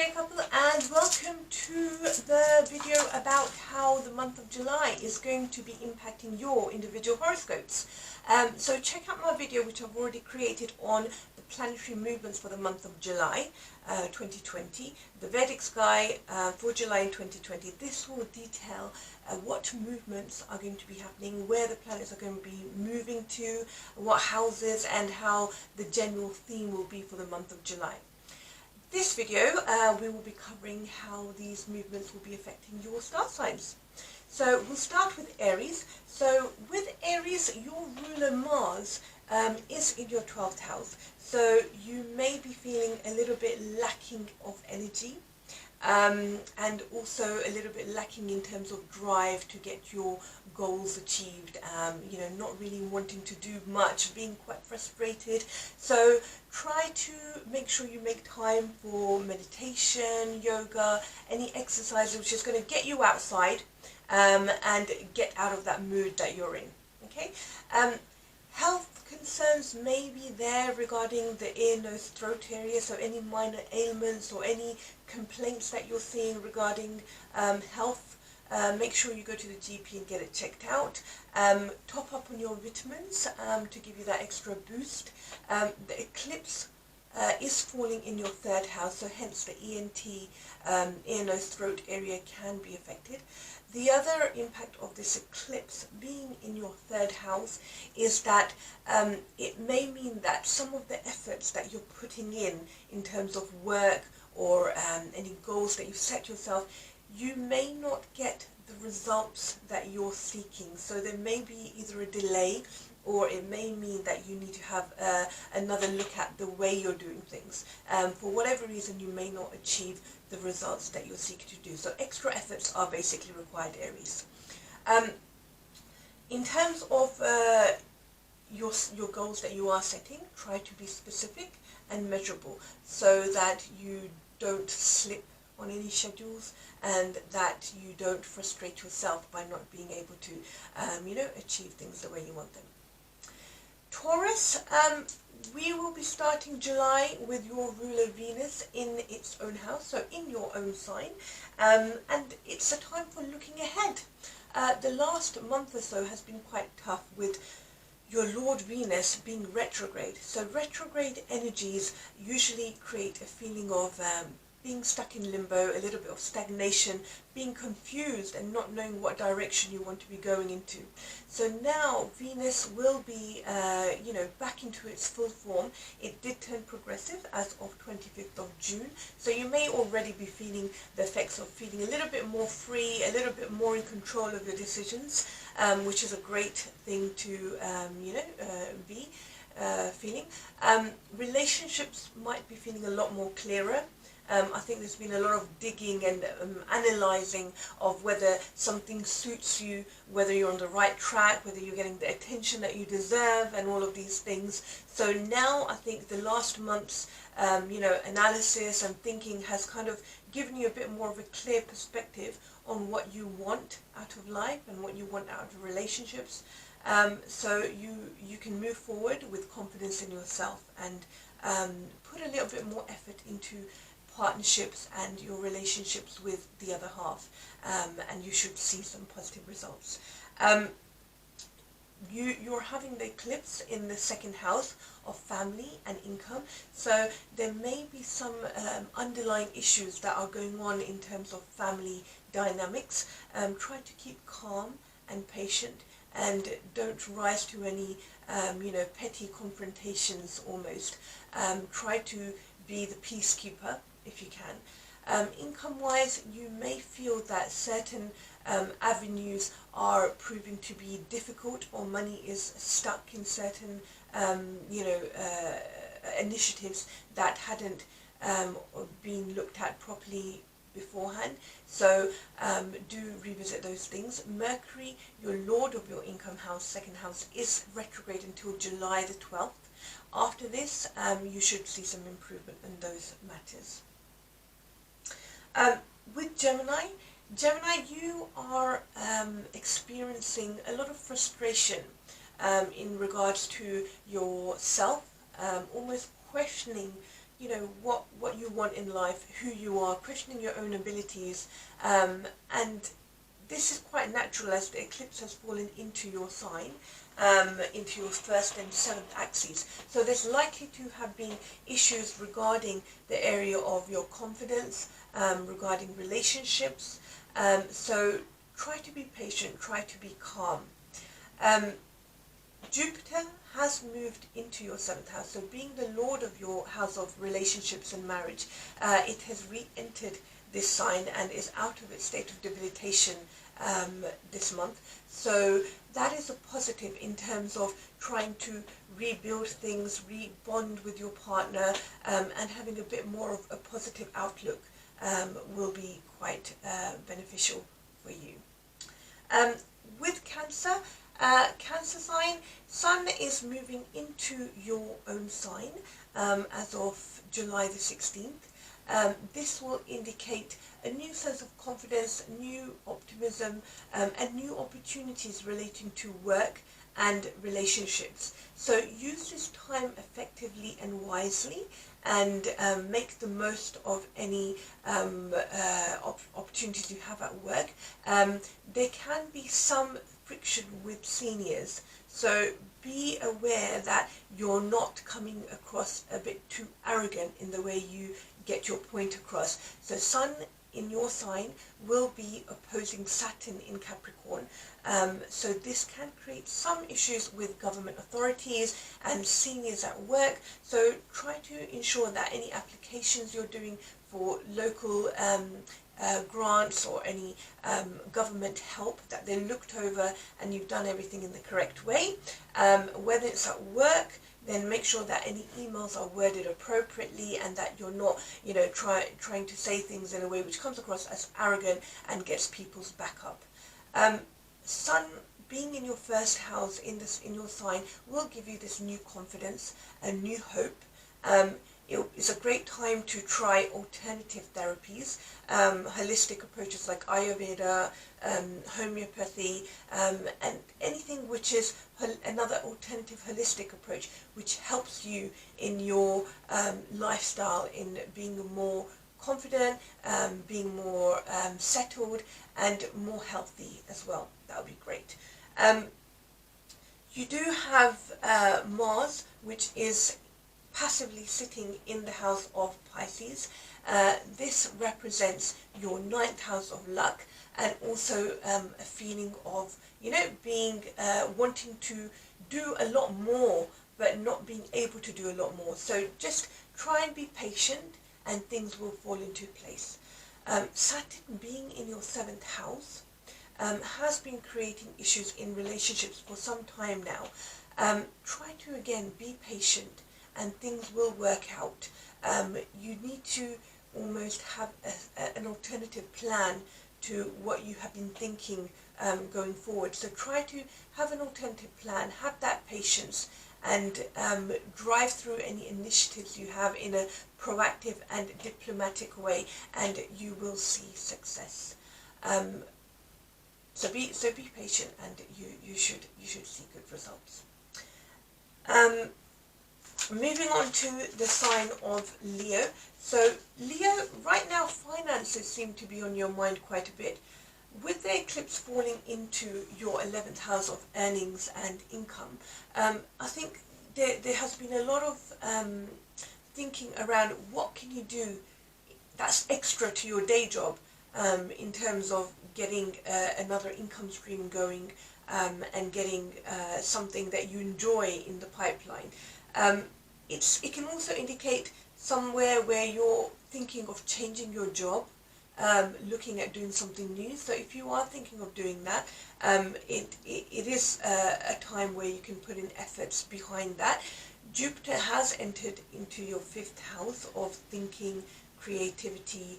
Priya Kapil and welcome to the video about how the month of July is going to be impacting your individual horoscopes. So check out my video which I've already created on the planetary movements for the month of July 2020, the Vedic sky for July in 2020. This will detail what movements are going to be happening, where the planets are going to be moving to, what houses, and how the general theme will be for the month of July. This video, we will be covering how these movements will be affecting your star signs. So we'll start with Aries. So with Aries, your ruler Mars is in your 12th house. So you may be feeling a little bit lacking of energy and also a little bit lacking in terms of drive to get your goals achieved, not really wanting to do much, being quite frustrated. So try to make sure you make time for meditation, yoga, any exercise which is going to get you outside and get out of that mood that you're in. Okay. Health concerns may be there regarding the ear, nose, throat area, so any minor ailments or any complaints that you're seeing regarding health, make sure you go to the GP and get it checked out. Top up on your vitamins to give you that extra boost. The eclipse is falling in your 3rd house, so hence the ENT, ear, nose, throat area can be affected. The other impact of this eclipse being in your 3rd house is that it may mean that some of the efforts that you're putting in terms of work or any goals that you've set yourself, you may not get the results that you're seeking. So there may be either a delay, or it may mean that you need to have another look at the way you're doing things. For whatever reason, you may not achieve the results that you're seeking to do. So extra efforts are basically required, Aries. In terms of your goals that you are setting, try to be specific and measurable so that you don't slip on any schedules and that you don't frustrate yourself by not being able to achieve things the way you want them. Taurus, we will be starting July with your ruler Venus in its own house, so in your own sign, and it's a time for looking ahead. The last month or so has been quite tough with your Lord Venus being retrograde. So retrograde energies usually create a feeling of being stuck in limbo, a little bit of stagnation, being confused and not knowing what direction you want to be going into. So now Venus will be, back into its full form. It did turn progressive as of 25th of June. So you may already be feeling the effects of feeling a little bit more free, a little bit more in control of your decisions, which is a great thing to, be feeling. Relationships might be feeling a lot more clearer. I think there's been a lot of digging and analysing of whether something suits you, whether you're on the right track, whether you're getting the attention that you deserve, and all of these things. So now I think the last month's analysis and thinking has kind of given you a bit more of a clear perspective on what you want out of life and what you want out of relationships. So you can move forward with confidence in yourself and put a little bit more effort into partnerships and your relationships with the other half, and you should see some positive results. You're having the eclipse in the 2nd house of family and income, so there may be some underlying issues that are going on in terms of family dynamics. Try to keep calm and patient and don't rise to any petty confrontations almost. Try to be the peacekeeper if you can. Income-wise, you may feel that certain avenues are proving to be difficult, or money is stuck in certain initiatives that hadn't been looked at properly beforehand. So do revisit those things. Mercury, your lord of your income house, 2nd house, is retrograde until July the 12th. After this, you should see some improvement in those matters. With Gemini, you are experiencing a lot of frustration in regards to yourself, almost questioning what you want in life, who you are, questioning your own abilities, and this is quite natural as the eclipse has fallen into your sign, into your first and seventh axes. So there's likely to have been issues regarding the area of your confidence, regarding relationships. So try to be patient, try to be calm. Jupiter has moved into your seventh house, so being the lord of your house of relationships and marriage, it has re-entered this sign and is out of its state of debilitation this month. So that is a positive in terms of trying to rebuild things, re-bond with your partner, and having a bit more of a positive outlook will be quite beneficial for you. With Cancer, Cancer sign, Sun is moving into your own sign as of July the 16th. This will indicate a new sense of confidence, new optimism, and new opportunities relating to work and relationships. So use this time effectively and wisely, and make the most of any opportunities you have at work. There can be some friction with seniors, so be aware that you're not coming across a bit too arrogant in the way you get your point across. So Sun in your sign will be opposing Saturn in Capricorn, so this can create some issues with government authorities and seniors at work. So try to ensure that any applications you're doing for local grants or any government help, that they're looked over and you've done everything in the correct way. Whether it's at work, then make sure that any emails are worded appropriately and that you're not, trying to say things in a way which comes across as arrogant and gets people's back up. Sun being in your first house in your sign will give you this new confidence and new hope. It's a great time to try alternative therapies, holistic approaches like Ayurveda, homeopathy, and anything which is another alternative holistic approach which helps you in your lifestyle, in being more confident, being more settled and more healthy as well. That would be great. You do have Mars, which is passively sitting in the house of Pisces. This represents your ninth house of luck, and also a feeling of, being wanting to do a lot more but not being able to do a lot more. So just try and be patient and things will fall into place. Saturn being in your seventh house has been creating issues in relationships for some time now. Try to again be patient and things will work out. You need to almost have an alternative plan to what you have been thinking going forward. So try to have an alternative plan, have that patience, and drive through any initiatives you have in a proactive and diplomatic way, and you will see success. So be patient, and you should see good results. Moving on to the sign of Leo. So Leo, right now finances seem to be on your mind quite a bit. With the eclipse falling into your 11th house of earnings and income, I think there has been a lot of thinking around what can you do that's extra to your day job, in terms of getting another income stream going, and getting something that you enjoy in the pipeline. It can also indicate somewhere where you're thinking of changing your job, looking at doing something new. So if you are thinking of doing that, it is a time where you can put in efforts behind that. Jupiter has entered into your 5th house of thinking, creativity,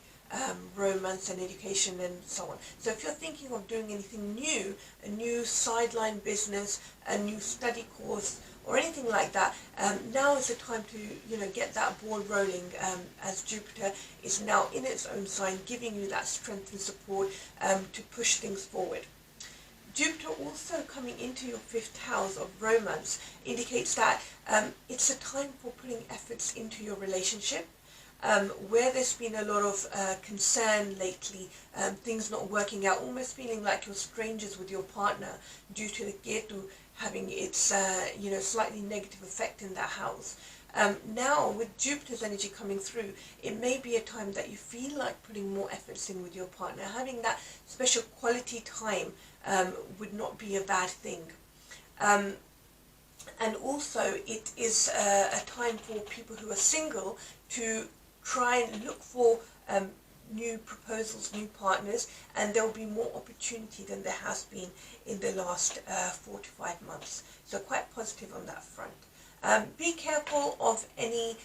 romance and education and so on. So if you're thinking of doing anything new, a new sideline business, a new study course, or anything like that, now is the time to get that ball rolling, as Jupiter is now in its own sign, giving you that strength and support to push things forward. Jupiter also coming into your 5th house of romance indicates that it's a time for putting efforts into your relationship. Where there's been a lot of concern lately, things not working out, almost feeling like you're strangers with your partner due to the Ketu having its slightly negative effect in that house. Now with Jupiter's energy coming through, it may be a time that you feel like putting more efforts in with your partner. Having that special quality time would not be a bad thing. And also it is a time for people who are single to try and look for new proposals, new partners, and there will be more opportunity than there has been in the last 4 to 5 months. So quite positive on that front. Be careful of any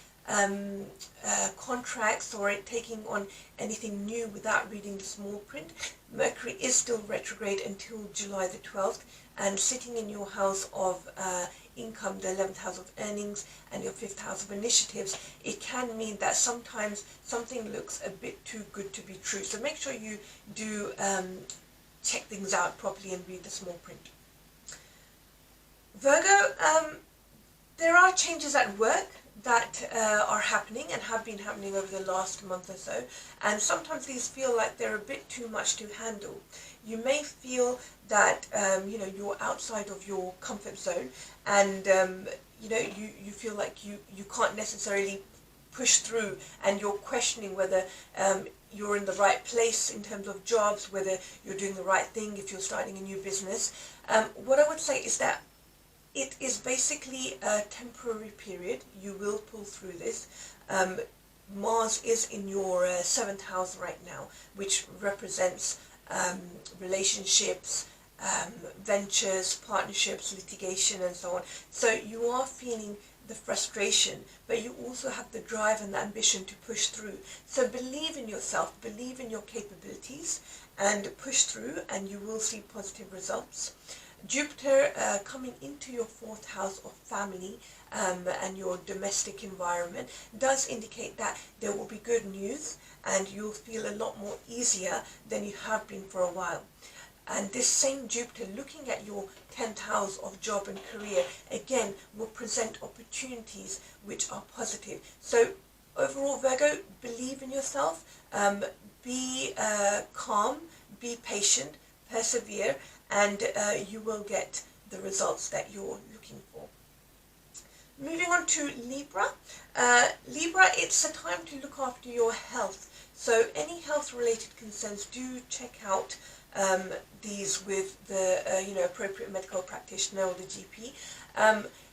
contracts or taking on anything new without reading the small print. Mercury is still retrograde until July the 12th, and sitting in your house of income, the 11th house of earnings, and your 5th house of initiatives, it can mean that sometimes something looks a bit too good to be true. So make sure you do check things out properly and read the small print. Virgo, there are changes at work that are happening and have been happening over the last month or so, and sometimes these feel like they're a bit too much to handle. You may feel that you're outside of your comfort zone, and you feel like you can't necessarily push through, and you're questioning whether you're in the right place in terms of jobs, whether you're doing the right thing if you're starting a new business. What I would say is that it is basically a temporary period. You will pull through this. Mars is in your 7th house right now, which represents relationships, ventures, partnerships, litigation, and so on. So you are feeling the frustration, but you also have the drive and the ambition to push through. So believe in yourself, believe in your capabilities, and push through, and you will see positive results. Jupiter coming into your 4th house of family and your domestic environment does indicate that there will be good news, and you'll feel a lot more easier than you have been for a while. And this same Jupiter looking at your 10th house of job and career again will present opportunities which are positive. So overall, Virgo, believe in yourself, be calm, be patient, persevere, and you will get the results that you're looking for. Moving on to Libra. Libra, it's a time to look after your health. So any health related concerns, do check out these with the appropriate medical practitioner or the GP.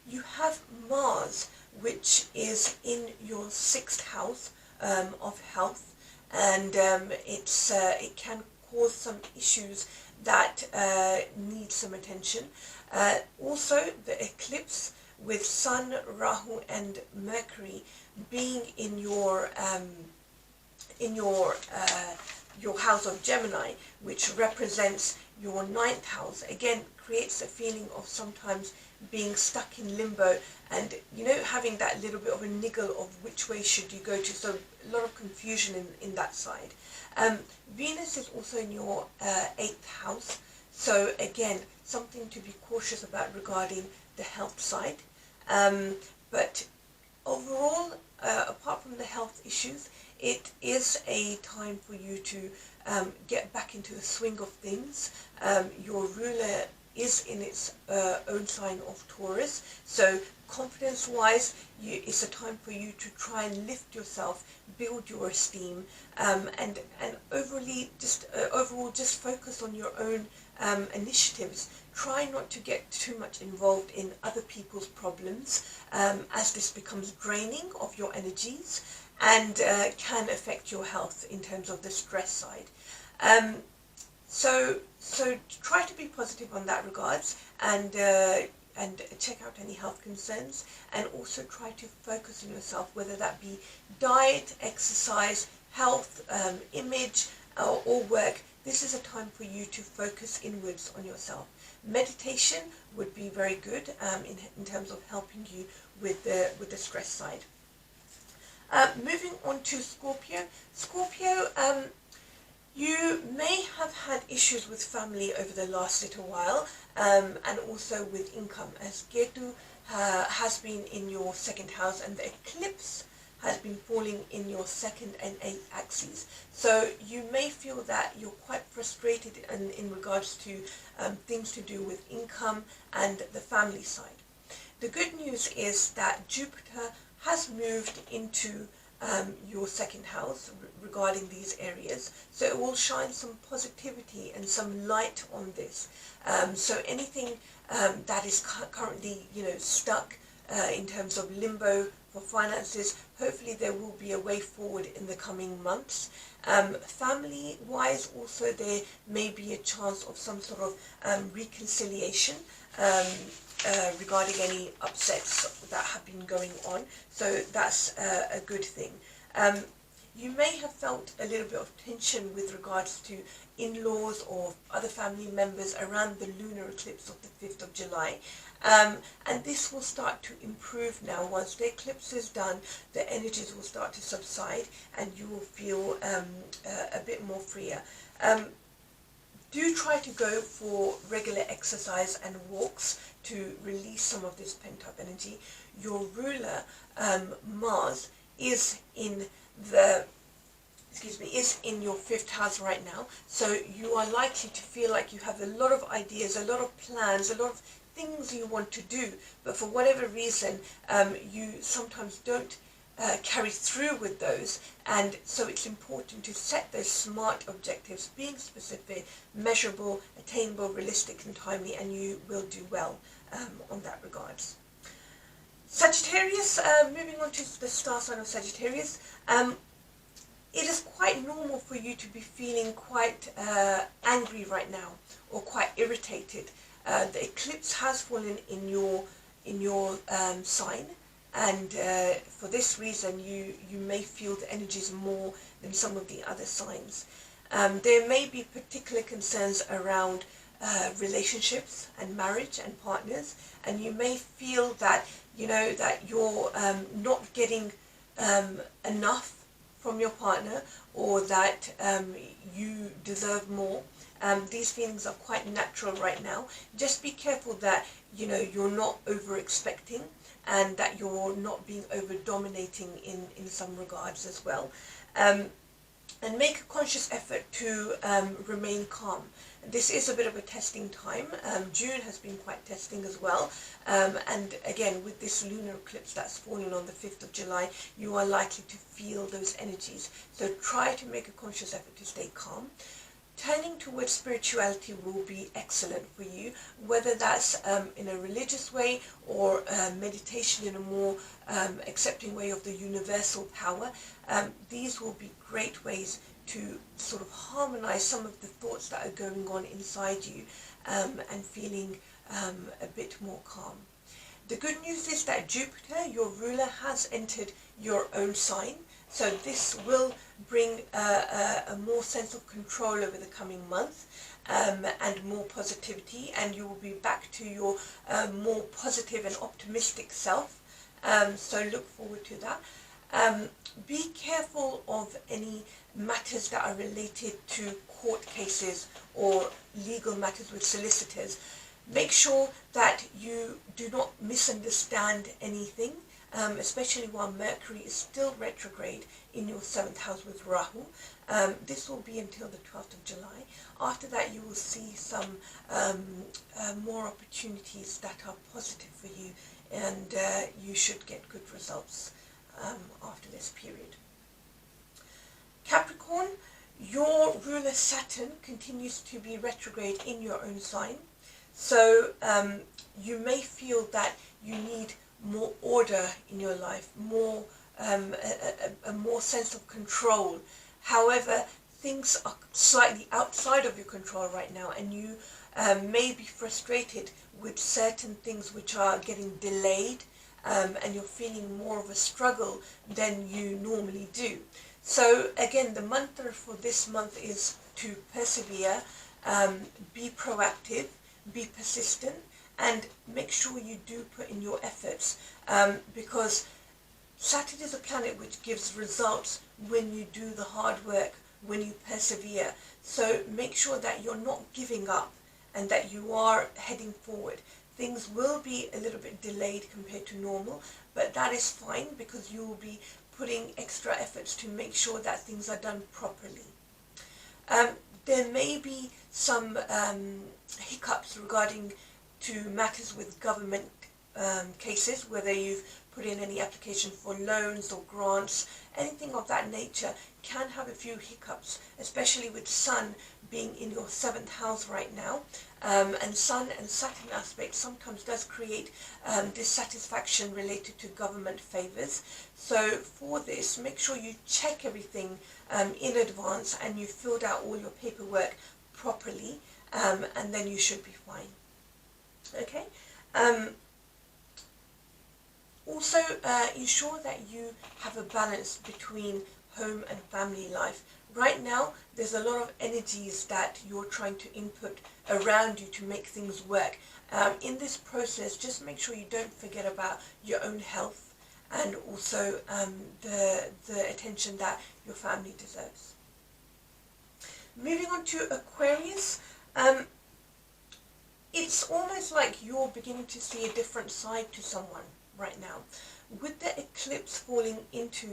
You have Mars, which is in your 6th house of health, and it can cause some issues that need some attention. Also, the eclipse with Sun, Rahu, and Mercury being in your house of Gemini, which represents your 9th house, again creates a feeling of sometimes being stuck in limbo, and having that little bit of a niggle of which way should you go to. So a lot of confusion in that side. Venus is also in your 8th house, so again something to be cautious about regarding the health side. But overall, apart from the health issues, it is a time for you to get back into the swing of things. Your ruler is in its own sign of Taurus, so confidence-wise, it's a time for you to try and lift yourself, build your esteem, and overall just focus on your own initiatives. Try not to get too much involved in other people's problems, as this becomes draining of your energies and can affect your health in terms of the stress side. So try to be positive on that regards, and check out any health concerns, and also try to focus on yourself, whether that be diet, exercise, health, image, or work. This is a time for you to focus inwards on yourself. Meditation would be very good in terms of helping you with the stress side. Moving on to Scorpio. Scorpio, You may have had issues with family over the last little while, and also with income, as Ketu has been in your second house and the eclipse has been falling in your second and eighth axes. So you may feel that you're quite frustrated in regards to things to do with income and the family side. The good news is that Jupiter has moved into your second house regarding these areas, so it will shine some positivity and some light on this. So anything that is currently, stuck in terms of limbo for finances, hopefully there will be a way forward in the coming months. Family wise, also there may be a chance of some sort of reconciliation regarding any upsets that have been going on, so that's a good thing. You may have felt a little bit of tension with regards to in-laws or other family members around the lunar eclipse of the 5th of July. And this will start to improve now. Once the eclipse is done, the energies will start to subside and you will feel a bit more freer. Do try to go for regular exercise and walks to release some of this pent-up energy. Your ruler, Mars, is in your 5th house right now, so you are likely to feel like you have a lot of ideas, a lot of plans, a lot of things you want to do, but for whatever reason you sometimes don't carry through with those, and so it's important to set those smart objectives, being specific, measurable, attainable, realistic and timely, and you will do well on that regards. Sagittarius, moving on to the star sign of Sagittarius, it is quite normal for you to be feeling quite angry right now, or quite irritated. The eclipse has fallen in your sign, and for this reason you may feel the energies more than some of the other signs. There may be particular concerns around relationships and marriage and partners, and you may feel that that you're not getting enough from your partner, or that you deserve more. These feelings are quite natural right now. Just be careful that you're not over expecting, and that you're not being over dominating in some regards as well. And make a conscious effort to remain calm. This is a bit of a testing time. June has been quite testing as well. And again, with this lunar eclipse that's fallen on the 5th of July, you are likely to feel those energies. So try to make a conscious effort to stay calm. Turning towards spirituality will be excellent for you, whether that's in a religious way or meditation in a more accepting way of the universal power. These will be great ways to sort of harmonize some of the thoughts that are going on inside you, and feeling a bit more calm. The good news is that Jupiter, your ruler, has entered your own sign. So this will bring a more sense of control over the coming month, and more positivity, and you will be back to your more positive and optimistic self. So look forward to that. Be careful of any matters that are related to court cases or legal matters with solicitors. Make sure that you do not misunderstand anything, especially while Mercury is still retrograde in your 7th house with Rahu. This will be until the 12th of July. After that, you will see some more opportunities that are positive for you, and you should get good results after this period. Capricorn, your ruler Saturn continues to be retrograde in your own sign. So you may feel that you need more order in your life, more a more sense of control. However, things are slightly outside of your control right now, and you may be frustrated with certain things which are getting delayed, and you're feeling more of a struggle than you normally do. So again, the mantra for this month is to persevere, be proactive, be persistent, and make sure you do put in your efforts, because Saturn is a planet which gives results when you do the hard work when you persevere. So make sure that you're not giving up and that you are heading forward. Things will be a little bit delayed compared to normal, but that is fine because you will be putting extra efforts to make sure that things are done properly. There may be some hiccups regarding to matters with government cases, whether you've put in any application for loans or grants, anything of that nature can have a few hiccups, especially with Sun being in your 7th house right now. And Sun and Saturn aspect sometimes does create dissatisfaction related to government favours. So for this, make sure you check everything in advance and you filled out all your paperwork properly, and then you should be fine. Okay. Also, ensure that you have a balance between home and family life. Right now, there's a lot of energies that you're trying to input around you to make things work. In this process, just make sure you don't forget about your own health and also the attention that your family deserves. Moving on to Aquarius, it's almost like you're beginning to see a different side to someone right now. With the eclipse falling into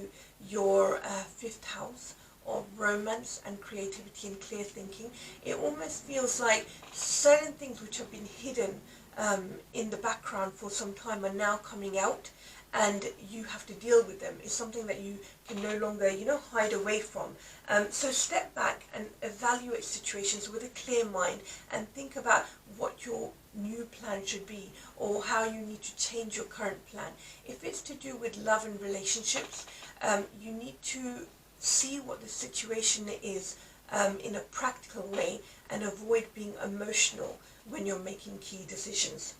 your 5th house of romance and creativity and clear thinking, it almost feels like certain things which have been hidden in the background for some time are now coming out, and you have to deal with them. It's something that you can no longer, hide away from. So step back and evaluate situations with a clear mind and think about what your new plan should be or how you need to change your current plan. If it's to do with love and relationships, you need to see what the situation is in a practical way and avoid being emotional when you're making key decisions.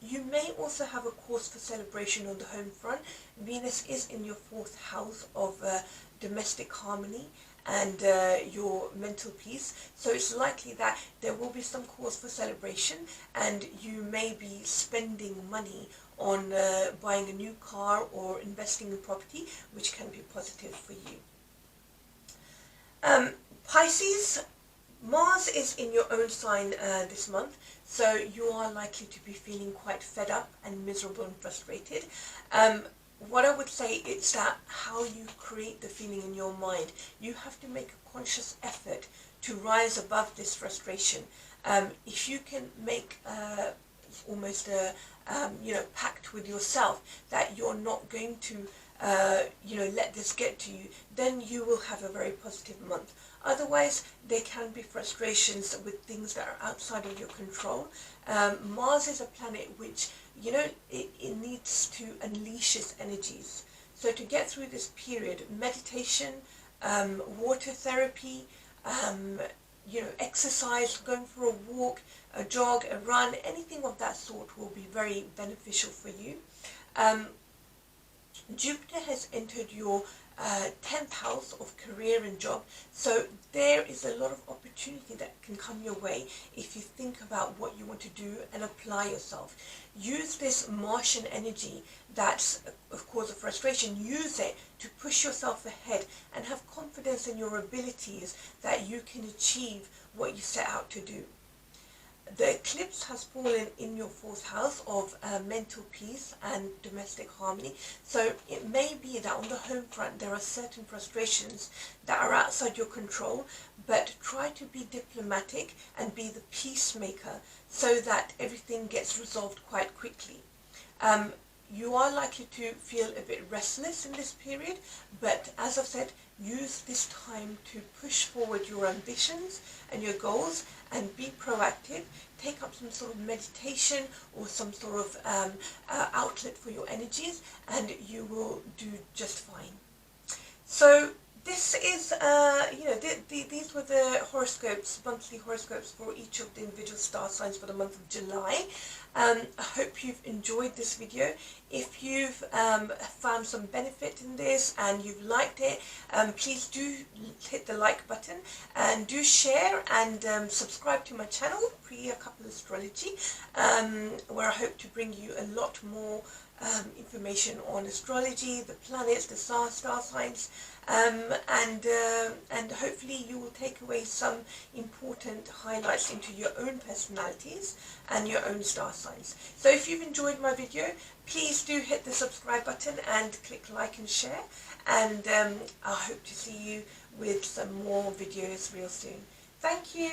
You may also have a cause for celebration on the home front. Venus is in your 4th house of domestic harmony and your mental peace. So it's likely that there will be some cause for celebration, and you may be spending money on buying a new car or investing in property, which can be positive for you. Pisces, Mars is in your own sign this month, so you are likely to be feeling quite fed up and miserable and frustrated. What I would say is that how you create the feeling in your mind, you have to make a conscious effort to rise above this frustration. If you can make almost a pact with yourself that you're not going to let this get to you, then you will have a very positive month. Otherwise, there can be frustrations with things that are outside of your control. Mars is a planet which, it needs to unleash its energies. So to get through this period, meditation, water therapy, exercise, going for a walk, a jog, a run, anything of that sort will be very beneficial for you. Jupiter has entered your 10th house of career and job, so there is a lot of opportunity that can come your way if you think about what you want to do and apply yourself. Use this Martian energy that's of course a frustration, use it to push yourself ahead and have confidence in your abilities that you can achieve what you set out to do. The eclipse has fallen in your 4th house of mental peace and domestic harmony. So it may be that on the home front there are certain frustrations that are outside your control, but try to be diplomatic and be the peacemaker so that everything gets resolved quite quickly. You are likely to feel a bit restless in this period, but as I've said, use this time to push forward your ambitions and your goals and be proactive. Take up some sort of meditation or some sort of outlet for your energies, and you will do just fine. So this is, these were the horoscopes, monthly horoscopes for each of the individual star signs for the month of July. I hope you've enjoyed this video. If you've found some benefit in this and you've liked it, please do hit the like button and do share and subscribe to my channel, Priya Kapil Astrology, where I hope to bring you a lot more information on astrology, the planets, the star signs, and hopefully you will take away some important highlights into your own personalities and your own star signs. So if you've enjoyed my video, please do hit the subscribe button and click like and share, and I hope to see you with some more videos real soon. Thank you.